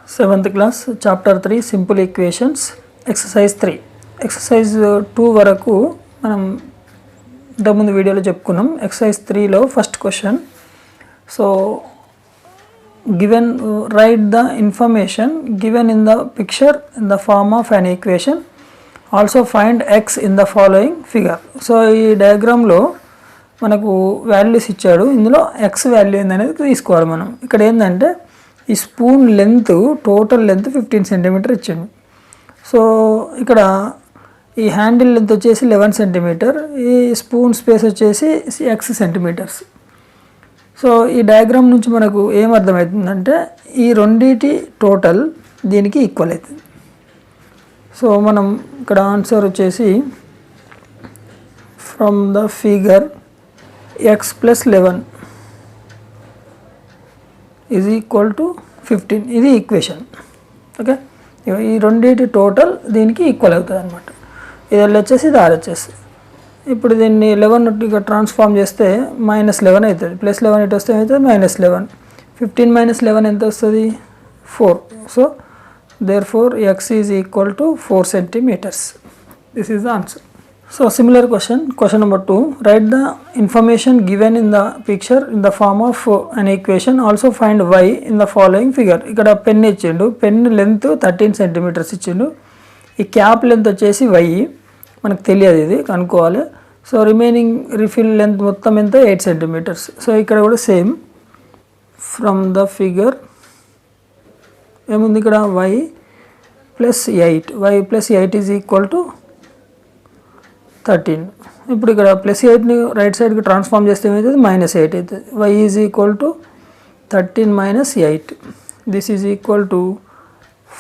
7th class chapter 3 simple equations exercise 3 exercise 2 వరకు మనం ఇంతకుముందు వీడియోలో చెప్పుకున్నాం. exercise 3 లో first question. So given write the information given in the picture in the form of an equation, also find x in the following figure. So ఈ డయాగ్రామ్లో మనకు values ఇచ్చాడు, ఇందులో x వాల్యూ ఏందనేది తీసుకోవాలి మనం. ఇక్కడ ఏంటంటే ఈ spoon length total length 15 centimetre ఇచ్చాడు. సో ఇక్కడ ఈ హ్యాండిల్ లెంత్ వచ్చేసి 11 సెంటీమీటర్, ఈ స్పూన్ స్పేస్ వచ్చేసి x సెంటీమీటర్స్. సో ఈ డయాగ్రామ్ నుంచి మనకు ఏమర్థమవుతుందంటే ఈ రెండింటి టోటల్ దీనికి ఈక్వల్ అవుతుంది. సో మనం ఇక్కడ ఆన్సర్ వచ్చేసి from the figure x + 11 is equal to 15, ఇది ఈక్వేషన్. ఓకే, ఈ రెండింటి టోటల్ దీనికి ఈక్వల్ అవుతుంది అనమాట. ఇది LHS, ఇది RHS. ఇప్పుడు దీన్ని 11 ఇక ట్రాన్స్ఫార్మ్ చేస్తే -11 అవుతుంది, +11 ఇటు వస్తే ఏమవుతుంది -11. 15 - 11 ఎంత వస్తుంది 4. So therefore x is equal to 4 centimetres. This is the answer. So similar question number 2, write the information given in the picture in the form of an equation, also find y in the following figure. ఇక్కడ pen ఇచ్చిండు, pen length 13 centimetres ఇచ్చిండు, ఈ cap length వచ్చేసి y మనకు తెలియదు, ఇది కనుక్కోవాలి. So remaining refill length మొత్తం ఎంత 8 సెంటీమీటర్స్. సో ఇక్కడ కూడా సేమ్ ఫ్రమ్ ద ఫిగర్ ఏముంది ఇక్కడ y + 8 ఈజ్ ఈక్వల్ టు 13. ఇప్పుడు ఇక్కడ +8ని రైట్ సైడ్కి ట్రాన్స్ఫార్మ్ చేస్తే ఏమవుతుంది -8 అవుతుంది. y ఈజ్ ఈక్వల్ టు 13 - 8, దిస్ is equal to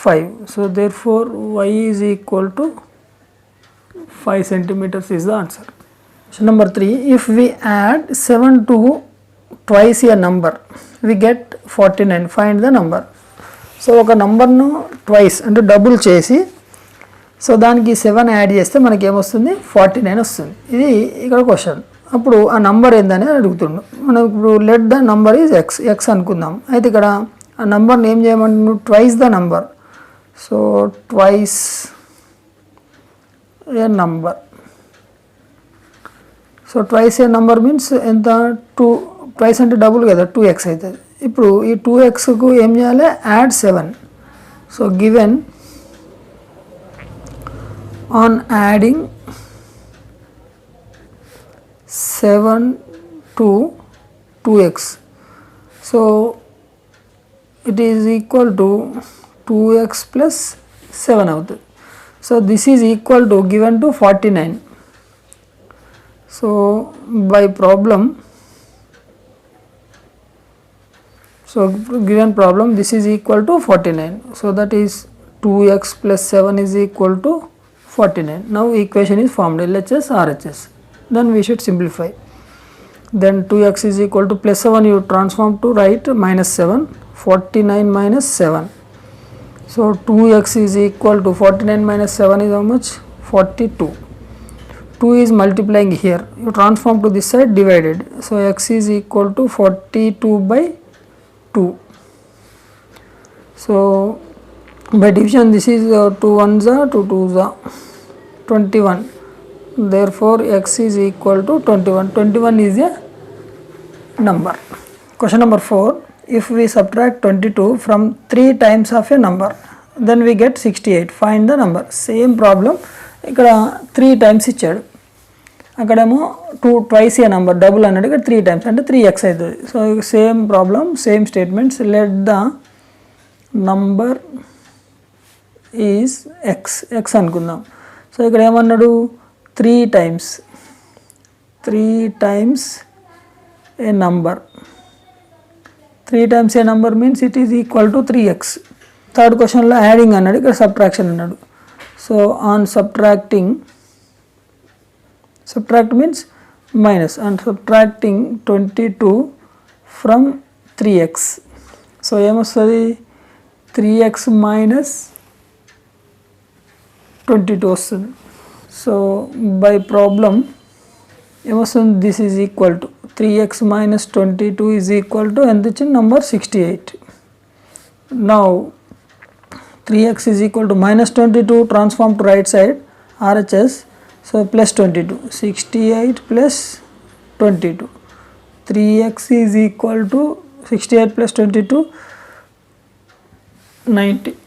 5. So therefore y is equal to 5 centimetres is the answer. Question number 3, if we add 7 to twice a number we get 49, find the number. So ఒక నంబర్ను twice అంటే double చేసి so దానికి 7 add చేస్తే మనకి ఏమొస్తుంది 49 వస్తుంది. ఇది ఇక్కడ క్వశ్చన్. అప్పుడు ఆ నంబర్ ఏందని అడుగుతుండు. మనకు ఇప్పుడు let the number is x అనుకుందాం. అయితే ఇక్కడ ఆ నంబర్ని ఏం చేయమంటున్నాడు, twice the number. So twice a number. So twice a number means ఎంత 2, ట్వైస్ అంటే డబుల్ కదా 2x అవుతుంది. ఇప్పుడు ఈ 2xకు ఏం చేయాలి, add 7. So given on adding 7 to 2x, so it is equal to 2x plus 7 అవుతుంది. So this is equal to given to 49. so by problem, so given problem this is equal to 49, so that is 2x plus 7 is equal to 49. Now equation is formed, LHS RHS. Then we should simplify. Then 2x is equal to +7 you transform to right -7, 49 - 7. So 2x is equal to 49 - 7 is how much, 42. 2 is multiplying here, you transform to this side, divided. So x is equal to 42/2. So by division this is 2 1s are 2 2s are 21, therefore x is equal to 21. 21 is a number. Question number 4, if we subtract 22 from 3 times of a number then we get 68, find the number. Same problem, ఇక్కడ 3 times ఇచ్చాడు, అక్కడేమో 2 twice a number double అన్నాడు, ఇక్కడ 3 times అంటే 3x అవుతుంది. So same problem, same statements. Let the number is x అనుకుందాం. So ఇక్కడ ఏమన్నాడు 3 times A number. 3 times A number means it is equal to 3x. Third క్వశ్చన్లో యాడింగ్ అన్నాడు, ఇక్కడ సబ్ట్రాక్షన్ అన్నాడు. So on subtract means minus, on subtracting 22 from 3x. So ఏమొస్తుంది 3x - 22 వస్తుంది. So by problem ఏమొస్తుంది, this is equal to 3x - 22 is equal to ఎంత ఇచ్చింది number 68. Now 3x is equal to minus 22 transform to right side RHS, so plus 22, 68 plus 22, 3x is equal to 68 plus 22, 90.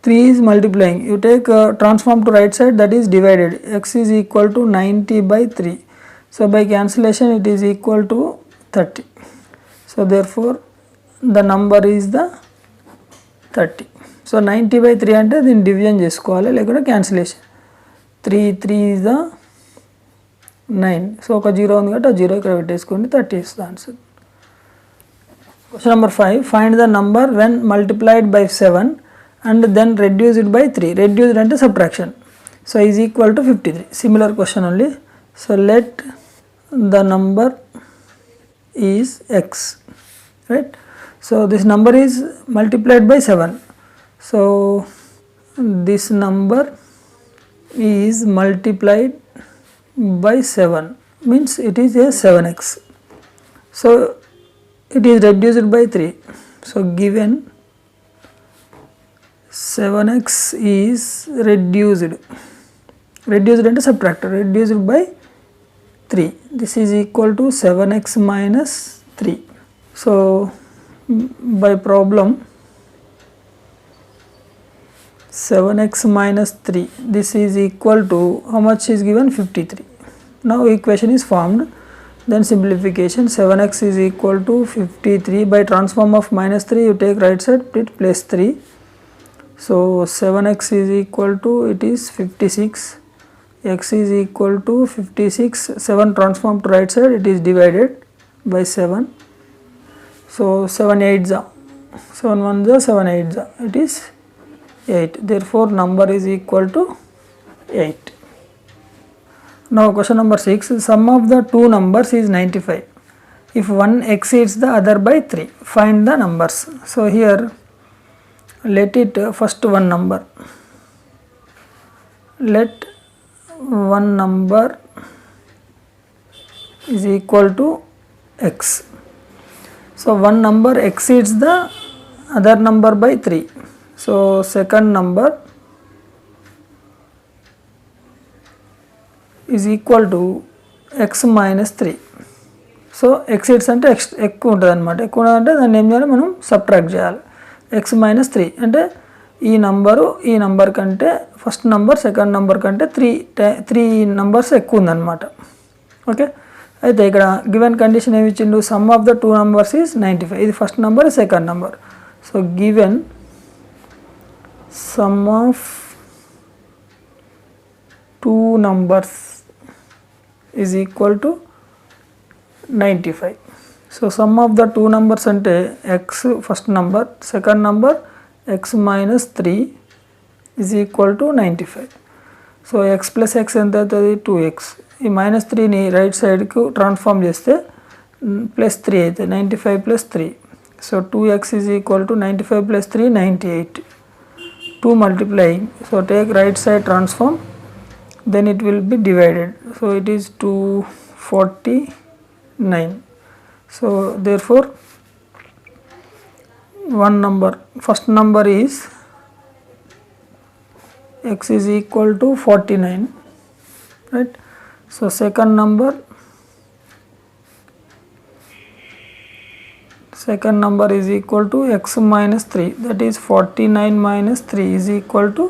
3 is multiplying, you take transform to right side, that is divided, x is equal to 90 by 3. So by cancellation it is equal to 30. So therefore the number is the 30. So 90 by 3 అంటే దీన్ని division చేసుకోవాలి లేకుంటే cancellation. 3 is the 9. So ఒక 0 ఉంది కాబట్టి ఆ 0 ఇక్కడ పెట్టేసుకోండి, 30 is the answer. Question number 5, find the number when multiplied by 7 and then reduced by 3. Reduced అంటే subtraction. So is equal to 53. Similar question only. So let the number is x, right? So this number is multiplied by 7. So this number is multiplied by 7 means it is a 7x. So it is reduced by 3. So given 7x is reduced and subtracted, reduced by 3. This is equal to 7x minus 3. So by problem 7x minus 3, this is equal to how much is given, 53. Now equation is formed, then simplification, 7x is equal to 53, by transform of minus 3 you take right side, put plus 3. So 7x is equal to, it is 56, x is equal to 56, 7 transform to right side, it is divided by 7. So 7 8s are 7 1s are 7 8s are, it is 8. Therefore number is equal to 8. Now question number 6, sum of the two numbers is 95. If one exceeds the other by 3, find the numbers. So here let it first one number, let one number is equal to x. So one number exceeds the other number by 3. So second number is equal to x minus 3. So exceeds అంటే ఎక్కువ ఉంటుంది అనమాట, ఎక్కువ అంటే దాన్ని ఏం చేయాలి మనం సబ్ట్రాక్ట్ చేయాలి. x మైనస్ 3 అంటే ఈ నంబర్ కంటే ఫస్ట్ నంబర్ సెకండ్ నంబర్ కంటే 3 నంబర్స్ ఎక్కువ ఉందన్నమాట. ఓకే, అయితే ఇక్కడ గివెన్ కండిషన్ ఏమి ఇచ్చిండు, sum of the two numbers is 95. ఇది first number, second number. So given sum of two numbers is equal to 95. So sum of the two numbers అంటే x first number, second number x minus 3 is equal to 95. So x plus x ఎంత అవుతుంది, 2x. ఈ minus 3ని right సైడ్కు transform చేస్తే plus 3 అవుతుంది, 95 plus 3. So 2x is equal to 95 plus 3 98. 2 multiplying, so take right side transform, then it will be divided. So it is 249. So therefore one number, first number is x is equal to 49, right? So second number is equal to x minus 3, that is 49 minus 3 is equal to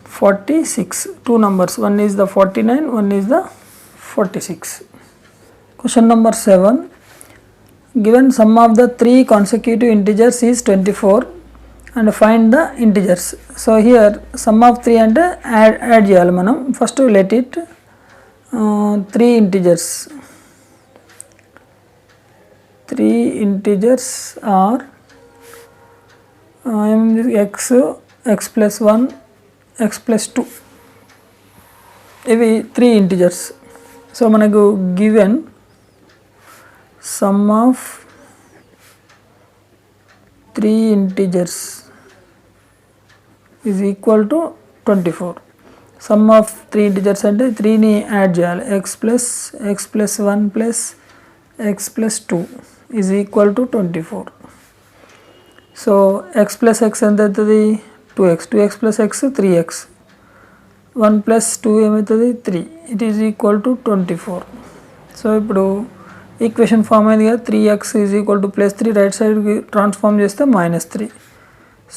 46. Two numbers, one is the 49, one is the 46. Question number 7, given sum of the three consecutive integers is 24 and find the integers. So here sum of 3 అంటే add చేయాలి మనం. First let it 3 integers are x plus 1, x plus 2, ఇవి 3 integers. So మనకు given sum of 3 integers is equal to 24. Sum of 3 integers అంటే 3ని add చేయాలి, x plus 1 plus x plus 2 is equal to 24. So x plus x ఎంత అవుతుంది 2x 2x plus X 3x 1 plus 2 ఏమవుతుంది 3 it is equal to 24. So ఇప్పుడు equation form అయింది కదా 3x is equal to plus 3 right సైడ్కి transform చేస్తే -3.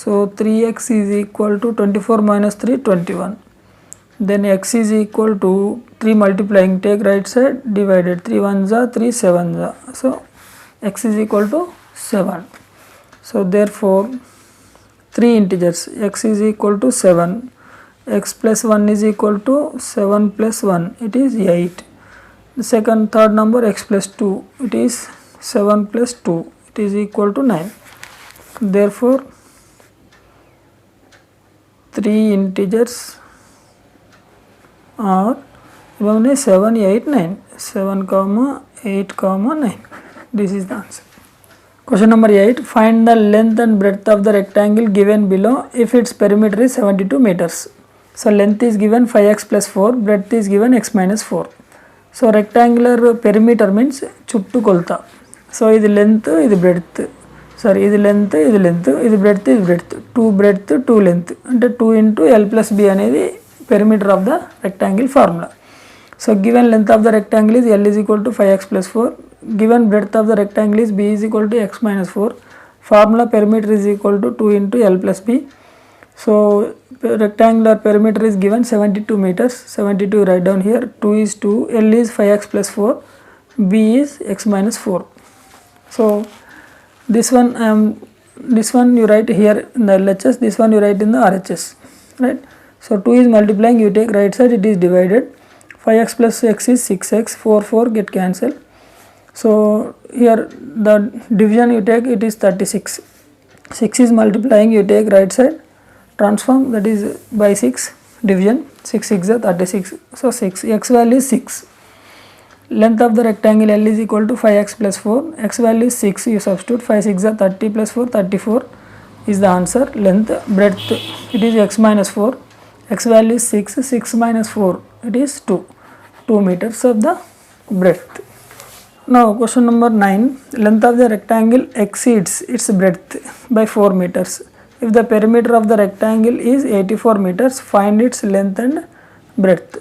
So 3x is equal to 24 minus 3 21. Then x is equal to 3 multiplying, take right side, divided 3 1s are 3 7s are. So x is equal to 7. So therefore 3 integers x is equal to 7, x plus 1 is equal to 7 plus 1, it is 8. The third number x plus 2, it is 7 plus 2, it is equal to 9. Therefore 3 integers are 7 8 9, 7 comma 8 comma 9. This is the answer. Question number 8, find the length and breadth of the rectangle given below if its perimeter is 72 meters. So length is given 5x plus 4, breadth is given x minus 4. So rectangular perimeter means chuttu kolta. So ఇది length, ఇది breadth. Sorry, ఇది length, ఇది breadth, ఇది breadth. 2 breadth, 2 length. అంటే 2 into L plus B అనేది perimeter of the rectangle formula. So given length of the rectangle is L is equal to 5x plus 4. Given breadth of the rectangle is B is equal to x minus 4. Formula perimeter is equal to 2 into L plus B. So rectangular perimeter is given 72 meters. 72 write down here. 2 is 2. L is 5x plus 4. B is x minus 4. So this one you write here in the LHS. This one you write in the RHS. Right. So 2 is multiplying. You take right side. It is divided. 5x plus x is 6x. 4 get cancelled. So here the division you take, it is 36. 6 is multiplying, you take right side, transform, that is by 6 division, 6 6 are 36. So 6, x value is 6. Length of the rectangle L is equal to 5x plus 4, x value is 6, you substitute, 5 6 are 30 plus 4, 34 is the answer. Length, breadth, it is x minus 4, x value is 6, 6 minus 4, it is 2 meters of the breadth. Now question number 9, length of the rectangle exceeds its breadth by 4 meters. If the perimeter of the rectangle is 84 meters, find its length and breadth.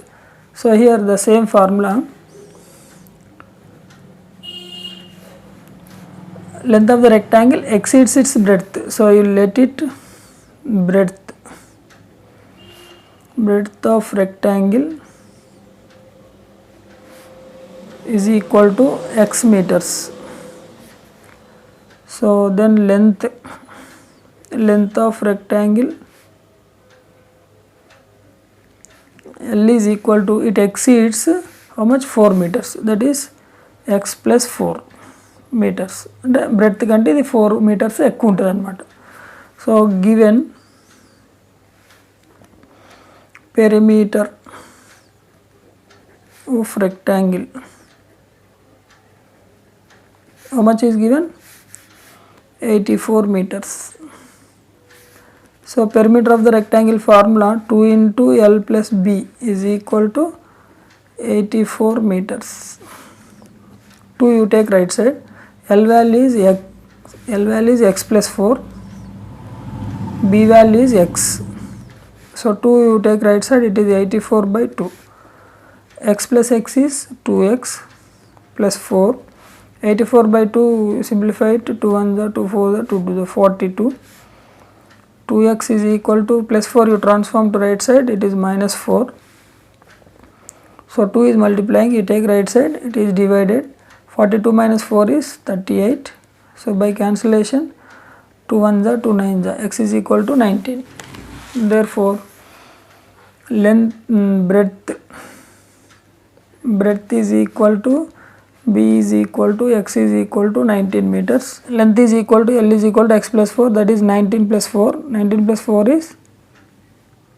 So here the same formula, length of the rectangle exceeds its breadth. So you let it breadth of rectangle is equal to x meters. So then length of rectangle L is equal to, it exceeds how much, 4 meters, that is x plus 4 meters. అంటే breadth కంటే ఇది 4 meters ఎక్కువ ఉంటుంది అనమాట. So given perimeter of rectangle, how much is given, 84 meters. So perimeter of the rectangle formula, 2 into L plus B is equal to 84 meters. 2 you take right side, L value is x plus 4, B value is x. So 2 you take right side, it is 84 by 2. X plus x is 2x plus 4. 84 by 2 simplify it, 2 1 the 2 4 the 2 to the 42. 2x is equal to plus 4, you transform to right side, it is minus 4. So 2 is multiplying, you take right side, it is divided. 42 minus 4 is 38. So by cancellation, 2 1s are 2 9s are, x is equal to 19. Therefore length, breadth is equal to, B is equal to, x is equal to 19 meters. Length is equal to, L is equal to x plus 4, that is 19 plus 4. 19 plus 4 is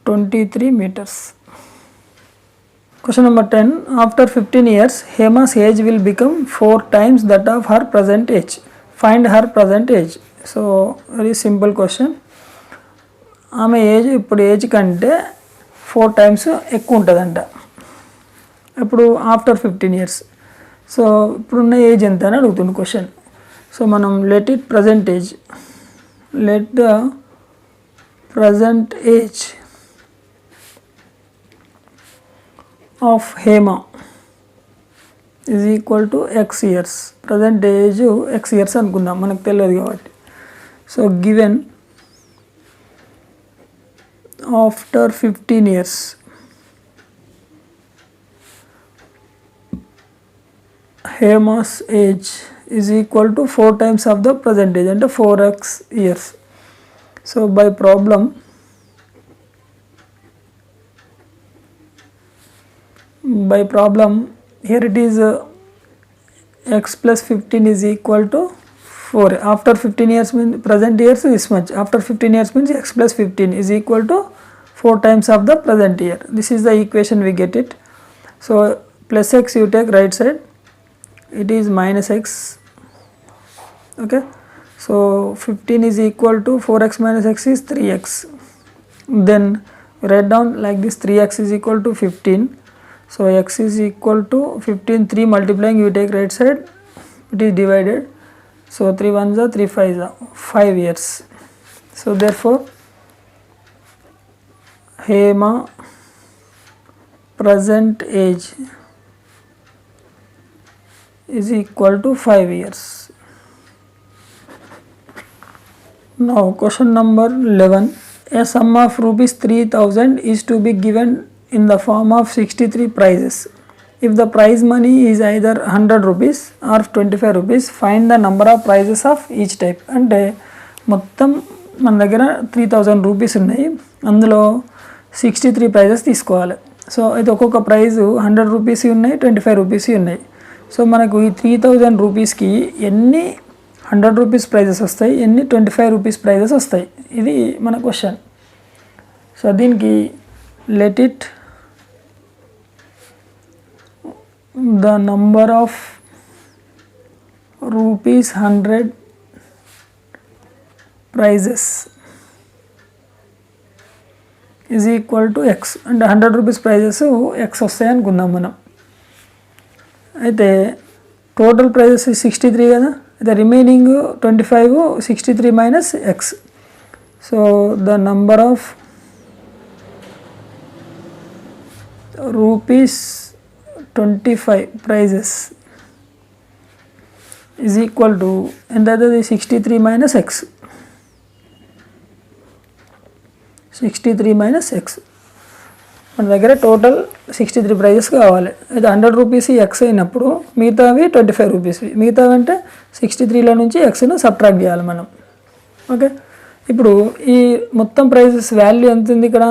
23 meters. Question number 10, after 15 years, Hema's age will become 4 times that of her present age. Find her present age. So very simple question. ఆమె age ఇప్పుడు age కంటే 4 times ఎక్కువ ఉంటుందంట. ఇప్పుడు after 15 years. So ఇప్పుడున్న age ఎంత అని అడుగుతుంది క్వశ్చన్. సో మనం let it present age, let the present age of Hema is equal to x years. Present age x years అనుకుందాం, మనకు తెలియదు కాబట్టి. So given after 15 years Hema's age is equal to 4 times of the present age అంటే 4x years. So by problem here it is x plus 15 is equal to 4. After 15 years means present years this much, after 15 years means x plus 15 is equal to 4 times of the present year. This is the equation we get it. So plus x you take right side, it is minus x. Okay, so 15 is equal to 4x minus x is 3x. Then write down like this, 3x is equal to 15. So x is equal to 15, 3 multiplying you take right side, it is divided. So 3 1s are 3 5s are 5 years. So therefore Hema present age is equal to 5 years. Now question number 11. A sum of rupees 3000 is to be given in the form of 63 prizes. If the prize money is either 100 rupees or 25 rupees, find the number of prizes of each type. అంటే మొత్తం మన దగ్గర 3000 rupees ఉన్నాయి, అందులో 63 prices తీసుకోవాలి. So అయితే ఒక్కొక్క praise 100 rupees ఉన్నాయి, 25 రూపీస్ ఉన్నాయి. సో మనకు ఈ 3000 రూపీస్కి ఎన్ని 100 రూపీస్ ప్రైజెస్ వస్తాయి, ఎన్ని 25 రూపీస్ ప్రైజెస్ వస్తాయి, ఇది మన క్వశ్చన్. సో దీనికి let it the number of rupees 100 prizes is equal to x. అంటే 100 రూపీస్ ప్రైజెస్ x వస్తాయి అనుకుందాం మనం. అయితే టోటల్ ప్రైజెస్ 63 కదా, అయితే remaining 25 63 minus x. So the number of rupees 25 prizes is equal to ఎంత అవుతుంది, 63 మైనస్ x. 63 minus x. మన దగ్గర టోటల్ 63 ప్రైజెస్ కావాలి. అయితే 100 రూపీస్ ఎక్స్ అయినప్పుడు మిగతావి 25 రూపీస్వి, మిగతావి అంటే 63లో నుంచి ఎక్స్ను సబ్ట్రాక్ట్ చేయాలి మనం. ఓకే, ఇప్పుడు ఈ మొత్తం ప్రైజెస్ వాల్యూ ఎంత ఉంది, ఇక్కడ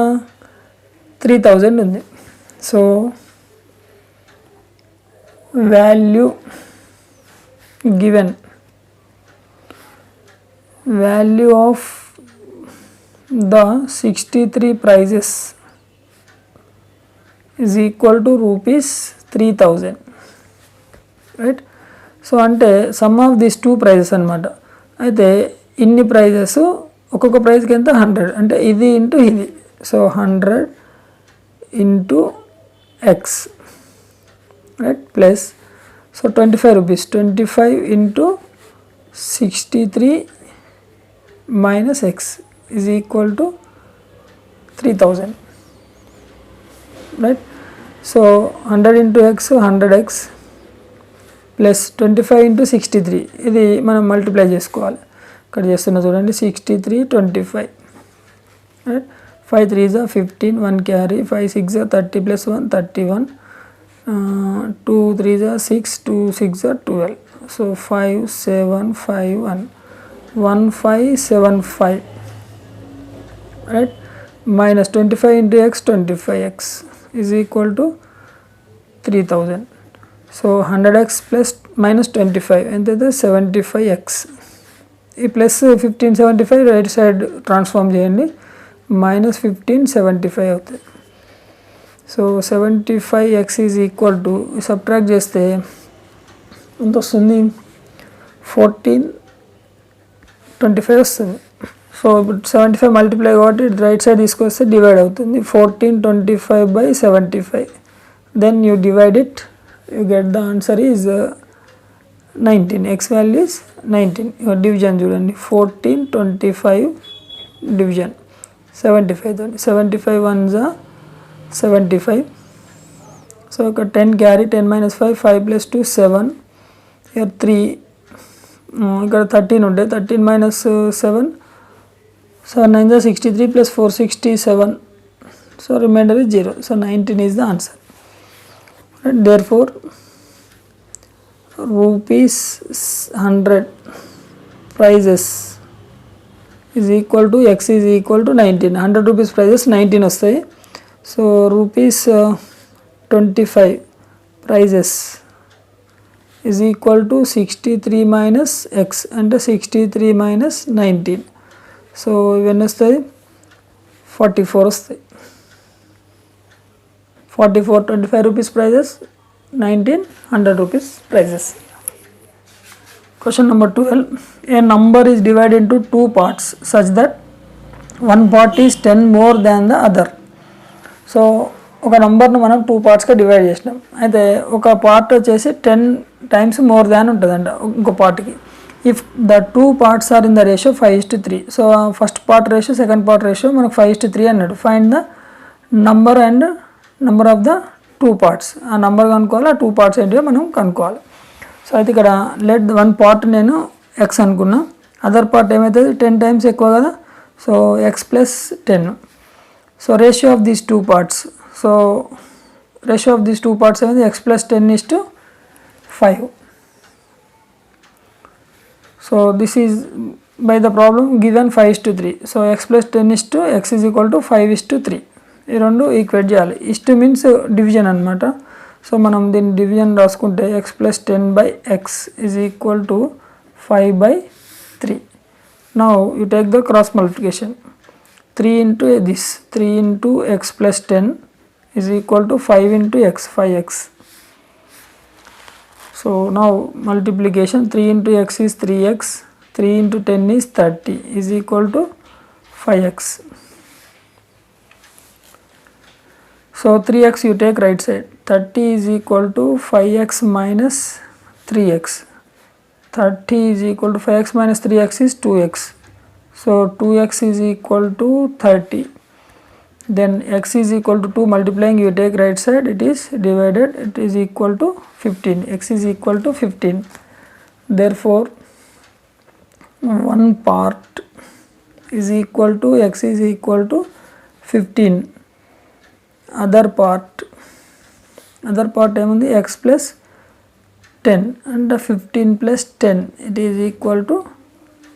3000 ఉంది. So value given, value of the 63 prizes is equal to rupees 3000, right. So అంటే sum of this two prizes అనమాట. అయితే ఇన్ని ప్రైజెస్ ఒక్కొక్క ప్రైజ్కి ఎంత 100, అంటే ఇది ఇంటూ ఇది. So 100 into X, right, plus so 25 rupees, 25 into 63 minus X is equal to 3000, right. So 100 into X 100x plus 25 into 63, ఇది మనం మల్టిప్లై చేసుకోవాలి. ఇక్కడ చేస్తున్నా చూడండి, 63 25, right. 5 3s 15, 1 carry, 5 6 30 plus 1 31, 2 3s 6, 2 6 12. So 5 7 5 1 1575, right. Minus 25 into X 25x is equal to 3000. So 100x plus minus 25 ఎంత అయితే 75x. ఈ plus 1575 right side transform చేయండి, మైనస్ 1575 అవుతుంది. So 75x is equal to subtract చేస్తే ఎంత వస్తుంది, 1425 వస్తుంది. సో 75 మల్టిప్లై కాబట్టి రైట్ సైడ్ తీసుకొస్తే డివైడ్ అవుతుంది, 1425/75. Then you divide it, you get the answer is 19, x value is 19. Your division చూడండి 14, 25 division 75, 75 ones are 75. So 10 carry, 10 minus 5, 5 plus 2, 7. Here 3, ఇక్కడ 13 ఉంటే 13 minus 7, 7 9 is 63 plus 4, 67. So remainder is 0. So 19 is the answer. And therefore rupees 100 prices is equal to x is equal to 19. 100 rupees prices 19 వస్తాయి. So rupees 25 prices is equal to 63 minus x and 63 minus 19. So ఇవన్నీ వస్తాయి 44 వస్తాయి. 44 25 rupees prices, 19 100 rupees prices. Question number 12. A number is divided into two parts such that one part is 10 more than the other. So ఒక నంబర్ను మనం 2 పార్ట్స్గా divide చేసినాం. అయితే ఒక పార్ట్ వచ్చేసి 10 times మోర్ దాన్ ఉంటుందంట ఇంకో పార్ట్కి. If the 2 parts are in the ratio 5:3. So first part ratio second part ratio మనకు 5:3 అన్నాడు. Find the number and number of the 2 parts. ఆ నెంబర్ కనుక్కోవాలి, ఆ 2 parts ఏంటో మనం కనుక్కోవాలి. సో అయితే ఇక్కడ లెట్ 1 part నేను ఎక్స్ అనుకున్నా, అదర్ పార్ట్ ఏమవుతుంది 10 times ఎక్కువ కదా. So x plus 10. So ratio of these 2 parts. So ratio of these 2 parts ఏమైంది X plus 10:5. So this is by the problem given 5:3. So x plus 10:x is equal to 5:3. ఈ రెండు equate చేయాలి. ఇస్ట్ means division అనమాట. So మనం దీన్ని division రాసుకుంటే X plus 10/x is equal to 5/3. Now you take the cross multiplication. 3 into this 3 into x plus 10 is equal to 5 into x 5x. So now multiplication 3 into x is 3x, 3 into 10 is 30 is equal to 5x. So 3x you take right side, 30 is equal to 5x minus 3x. 30 is equal to 5x minus 3x is 2x. So 2x is equal to 30. Then x is equal to 2, multiplying you take right side, it is divided, it is equal to 15. X is equal to 15. Therefore one part is equal to x is equal to 15. Other part ఏముంది x plus 10 and 15 plus 10 it is equal to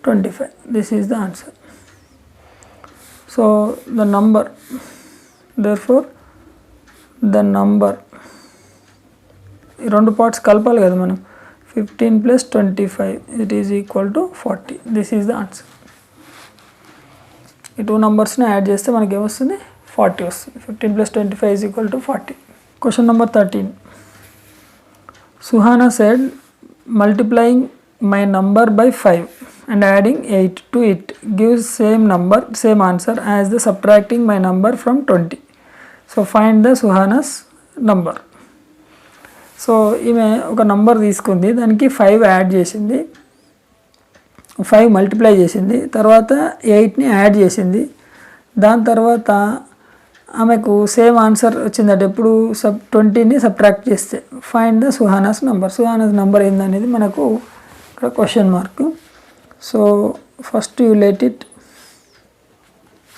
25. This is the answer. So the number, therefore the number ఈ రెండు parts కలపాలి కదా మనం. 15 plus 25 it is equal to 40. This is the answer. ఈ 2 numbers-ని add చేస్తే మనకి ఏమొస్తుంది 40 వస్తుంది. 15 plus 25 is equal to 40. Question number 13. Suhana said multiplying my number by 5 and adding 8 to it gives same answer as the subtracting my number from 20. So find the Suhana's number. So ఈమె ఒక number తీసుకుంది, దానికి 5 add చేసింది, 5 multiply చేసింది, తర్వాత 8ని add చేసింది. దాని తర్వాత ఆమెకు సేమ్ ఆన్సర్ వచ్చిందట. ఎప్పుడు 20ని సబ్ట్రాక్ట్ చేస్తే find the Suhana's number. Suhana's number ఏందనేది మనకు ఇక్కడ question mark. So first you let it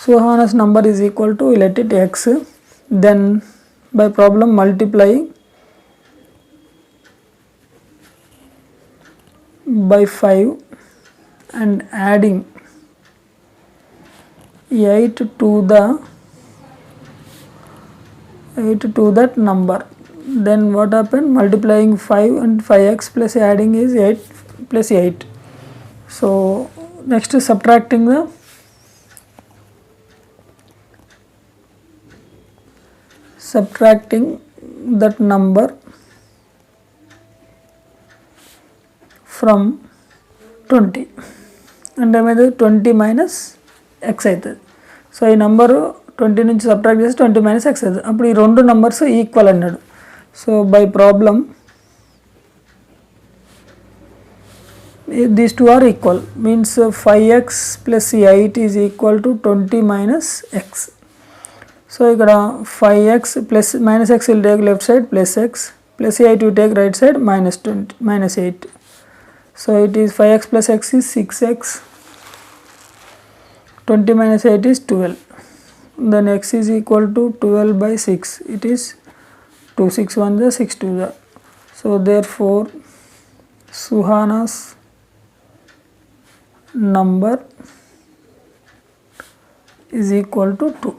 Suhana's number is equal to you let it x, then by problem multiply by 5 and adding 8 to that number. Then what happened, multiplying 5 and 5x plus adding is 8 plus 8. So next is subtracting that number from 20 అంటే ఏమైతే 20 minus X అవుతుంది. So ఈ number 20 నుంచి subtract చేసి 20 minus X అవుతుంది. అప్పుడు ఈ రెండు నెంబర్స్ ఈక్వల్ అన్నాడు. So by problem these two are equal, means 5x plus 8 is equal to 20 minus x. So ikkada 5x plus minus x will take left side plus x, plus 8 will take right side minus 8. So it is 5x plus x is 6x, 20 minus 8 is 12. Then x is equal to 12 by 6. It is 2 6 1 the 6 2 the. So therefore Suhana's number is equal to 2.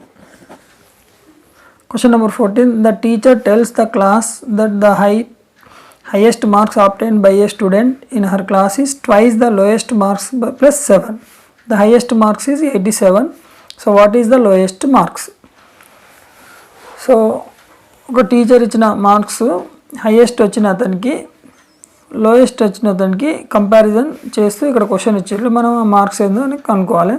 Question number 14. The teacher tells the class that the highest marks obtained by a student in her class is twice the lowest marks plus 7. The highest marks is 87. So what is the lowest marks? So ఒక teacher ఇచ్చిన marks highest వచ్చిన అతనికి lowest వచ్చిన అతనికి comparison చేస్తూ ఇక్కడ question ఇచ్చారు. మనం ఆ మార్క్స్ ఏందో అని కనుక్కోవాలి.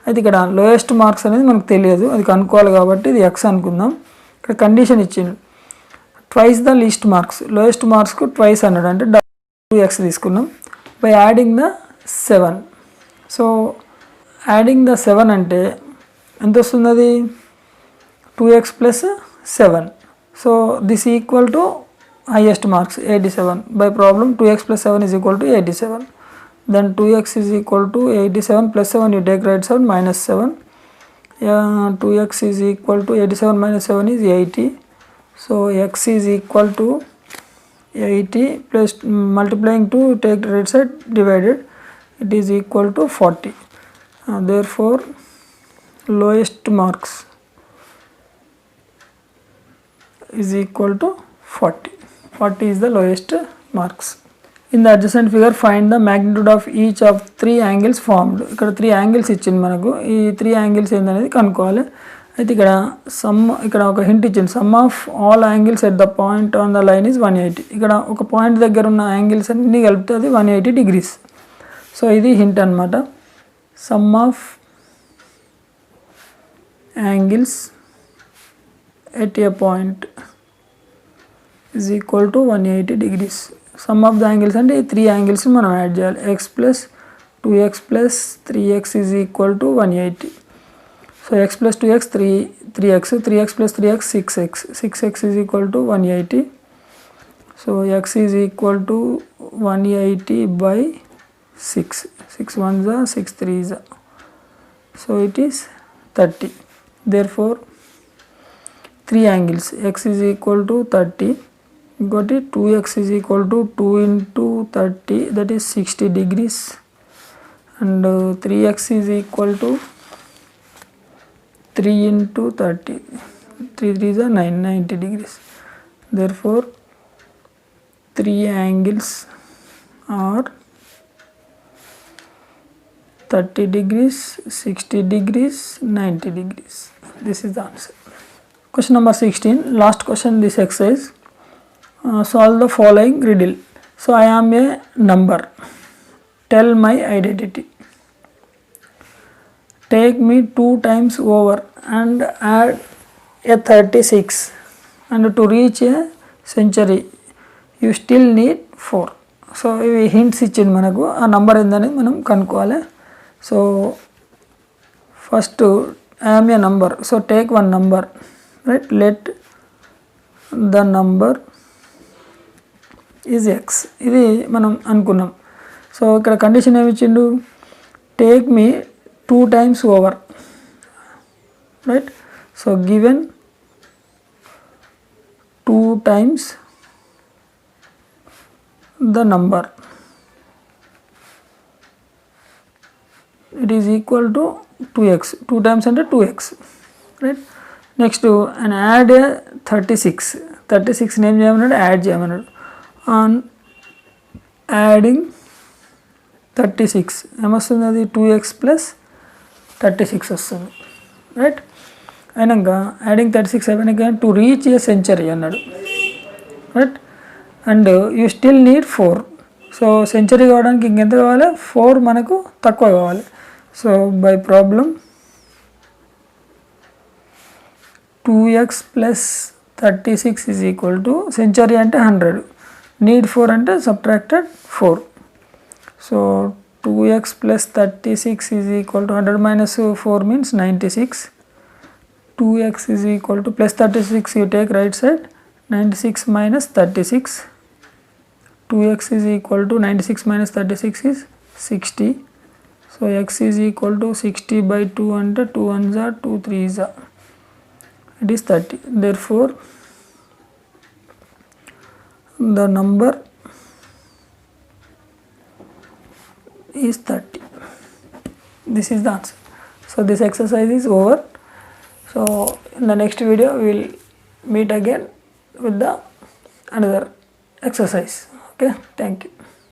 అయితే ఇక్కడ లోయెస్ట్ మార్క్స్ అనేది మనకు తెలియదు, అది కనుక్కోవాలి కాబట్టి ఇది ఎక్స్ అనుకుందాం. ఇక్కడ కండిషన్ ఇచ్చింది twice the least marks, lowest మార్క్స్కు ట్వైస్ అన్నాడు అంటే 2x తీసుకున్నాం by adding the 7. So adding the 7 అంటే ఎంత వస్తుంది, అది 2x plus 7. So this equal to highest marks 87. By problem 2x plus 7 is equal to 87. Then 2x is equal to 87 plus 7, you take right side minus 7. 2x is equal to 87 minus 7 is 80. So x is equal to 80 plus multiplying 2, take right side divided, it is equal to 40. Therefore lowest marks is equal to 40. 40 is the lowest marks. In the adjacent figure find the magnitude of each of 3 angles formed. ఇక్కడ 3 angles ఇచ్చింది మనకు, ఈ 3 angles ఏందనేది కనుక్కోవాలి. అయితే ఇక్కడ ఒక hint ఇచ్చింది, some of all angles at the point on the line is 180. ఇక్కడ ఒక పాయింట్ దగ్గర ఉన్న యాంగిల్స్ అన్ని కలిపితే అది 180 degrees. సో ఇది హింట్ అనమాట. Some of angles at a point is equal to 180 degrees. Sum of the angles అంటే ఈ 3 angles మనం యాడ్ చేయాలి. x plus 2x plus 3x is equal to 180. So x plus 2x 3x, 3x plus 3x 6x, 6x is equal to 180. So x is equal to 180 by 6, 6 1s are 6 3s are. So it is 30. Therefore 3 angles, x is equal to 30. Got it. 2x is equal to 2 into 30, that is 60 degrees, and 3x is equal to 3 into 30, 3 3s are 90 degrees. Therefore 3 angles are 30 degrees, 60 degrees, 90 degrees. This is the answer. Question number 16, last question this exercise. Solve the following riddle. So I am a number, tell my identity. Take me 2 times over and add a 36, and to reach a century you still need 4. So ఇవి hints ఇచ్చింది మనకు, ఆ number ఏందనేది మనం కనుక్కోవాలి. So first I am a number, so take one number, right, let the number is x, ఇది మనం అనుకున్నాం. సో ఇక్కడ కండిషన్ ఏమి ఇచ్చిండు, take me 2 times over, right. So given 2 times the number, it is equal to 2x, 2 times అంటే 2x, right. Next and add 36, 36 ఏం చేయమన్నాడు, add చేయమన్నాడు. ఆన్ యాడింగ్ 36 ఏమొస్తుంది, అది 2x plus 36 వస్తుంది, రైట్. అయినాక యాడింగ్ 36 అయిపోయినాక టు రీచ్ ఏ సెంచరీ అన్నాడు, right. And you still need 4. So century కావడానికి ఇంకెంత కావాలి, 4 మనకు తక్కువ కావాలి. So by problem 2x plus 36 is equal to, century అంటే 100, నీడ్ 4 అంటే subtracted 4. So 2x plus 36 is equal to 100 minus 4 means 96. 2x is equal to plus 36, you take right side, 96 minus 36. 2x is equal to 96 minus 36 is 60. So x is equal to 60 by 2 under 2 ones are 2 3s are, it is 30. Therefore the number is 30. This is the answer. So this exercise is over. So in the next video we will meet again with the another exercise. Okay, thank you.